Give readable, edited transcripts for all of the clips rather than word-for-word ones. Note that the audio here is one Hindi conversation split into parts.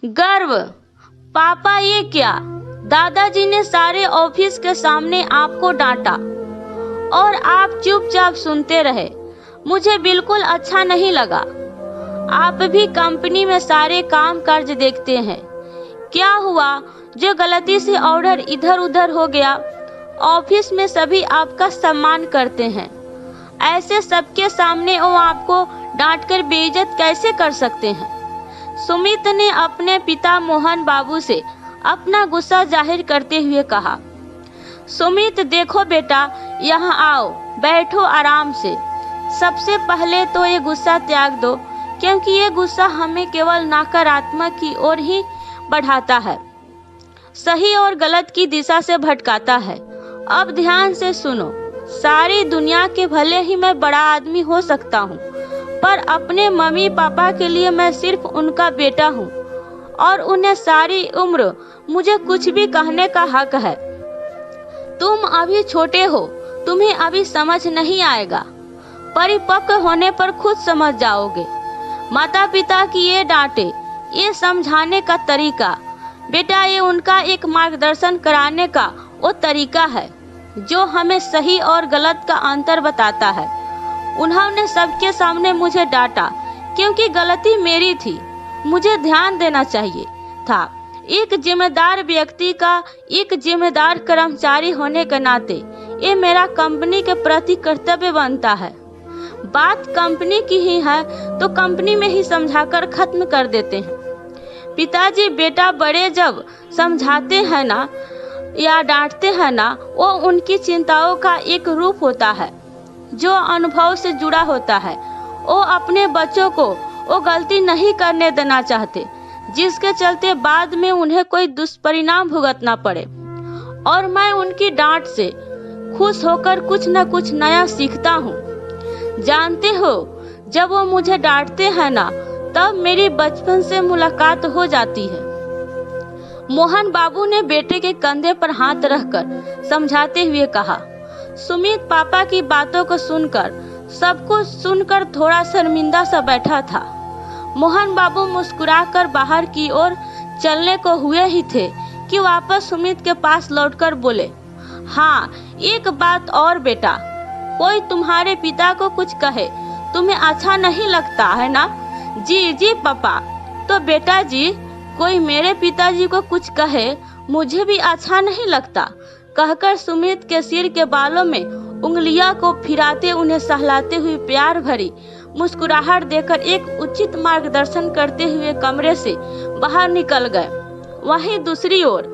गर्व। पापा ये क्या? दादाजी ने सारे ऑफिस के सामने आपको डांटा और आप चुपचाप सुनते रहे। मुझे बिल्कुल अच्छा नहीं लगा। आप भी कंपनी में सारे काम काज देखते हैं। क्या हुआ जो गलती से ऑर्डर इधर उधर हो गया? ऑफिस में सभी आपका सम्मान करते हैं। ऐसे सबके सामने वो आपको डांटकर बेइज्जत कैसे कर सकते हैं? सुमित ने अपने पिता मोहन बाबू से अपना गुस्सा जाहिर करते हुए कहा। सुमित, देखो बेटा, यहाँ आओ, बैठो आराम से। सबसे पहले तो ये गुस्सा त्याग दो, क्योंकि ये गुस्सा हमें केवल नकारात्मक की ओर ही बढ़ाता है, सही और गलत की दिशा से भटकाता है। अब ध्यान से सुनो। सारी दुनिया के भले ही मैं बड़ा आदमी हो सकता हूँ, पर अपने मम्मी पापा के लिए मैं सिर्फ उनका बेटा हूँ और उन्हें सारी उम्र मुझे कुछ भी कहने का हक है। तुम अभी छोटे हो, तुम्हें अभी समझ नहीं आएगा। परिपक्व होने पर खुद समझ जाओगे। माता पिता की ये डांटे, ये समझाने का तरीका, बेटा, ये उनका एक मार्गदर्शन कराने का वो तरीका है जो हमें सही और गलत का अंतर बताता है। उन्होंने सबके सामने मुझे डांटा क्योंकि गलती मेरी थी। मुझे ध्यान देना चाहिए था। एक जिम्मेदार व्यक्ति का, एक जिम्मेदार कर्मचारी होने के नाते ये मेरा कंपनी के प्रति कर्तव्य बनता है। बात कंपनी की ही है तो कंपनी में ही समझाकर खत्म कर देते हैं। पिताजी, बेटा बड़े जब समझाते हैं ना या डांटते हैं ना, वो उनकी चिंताओं का एक रूप होता है जो अनुभव से जुड़ा होता है। वो अपने बच्चों को वो गलती नहीं करने देना चाहते जिसके चलते बाद में उन्हें कोई दुष्परिणाम भुगतना पड़े। और मैं उनकी डांट से खुश होकर कुछ न कुछ नया सीखता हूँ। जानते हो, जब वो मुझे डांटते हैं ना, तब मेरी बचपन से मुलाकात हो जाती है। मोहन बाबू ने बेटे के कंधे पर हाथ रखकर समझाते हुए कहा। सुमित पापा की बातों को सुनकर, सब कुछ सुनकर थोड़ा शर्मिंदा सा बैठा था। मोहन बाबू मुस्कुराकर बाहर की ओर चलने को हुए ही थे कि वापस सुमित के पास लौटकर बोले, हाँ, एक बात और बेटा, कोई तुम्हारे पिता को कुछ कहे तुम्हें अच्छा नहीं लगता है ना? जी जी पापा। तो बेटा जी, कोई मेरे पिताजी को कुछ कहे मुझे भी अच्छा नहीं लगता, कहकर सुमित के सिर के बालों में उंगलियां को फिराते उन्हें सहलाते हुए प्यार भरी मुस्कुराहट देकर एक उचित मार्गदर्शन करते हुए कमरे से बाहर निकल गए। वहीं दूसरी ओर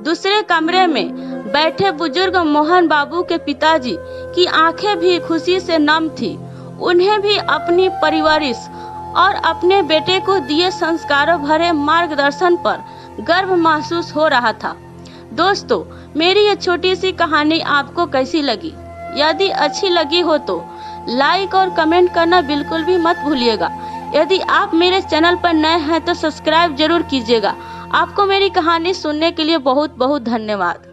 दूसरे कमरे में बैठे बुजुर्ग मोहन बाबू के पिताजी की आंखें भी खुशी से नम थी। उन्हें भी अपनी परवरिश और अपने बेटे को दिए संस्कारों भरे मार्गदर्शन पर गर्व महसूस हो रहा था। दोस्तों, मेरी ये छोटी सी कहानी आपको कैसी लगी? यदि अच्छी लगी हो तो लाइक और कमेंट करना बिल्कुल भी मत भूलिएगा। यदि आप मेरे चैनल पर नए हैं तो सब्सक्राइब जरूर कीजिएगा। आपको मेरी कहानी सुनने के लिए बहुत बहुत धन्यवाद।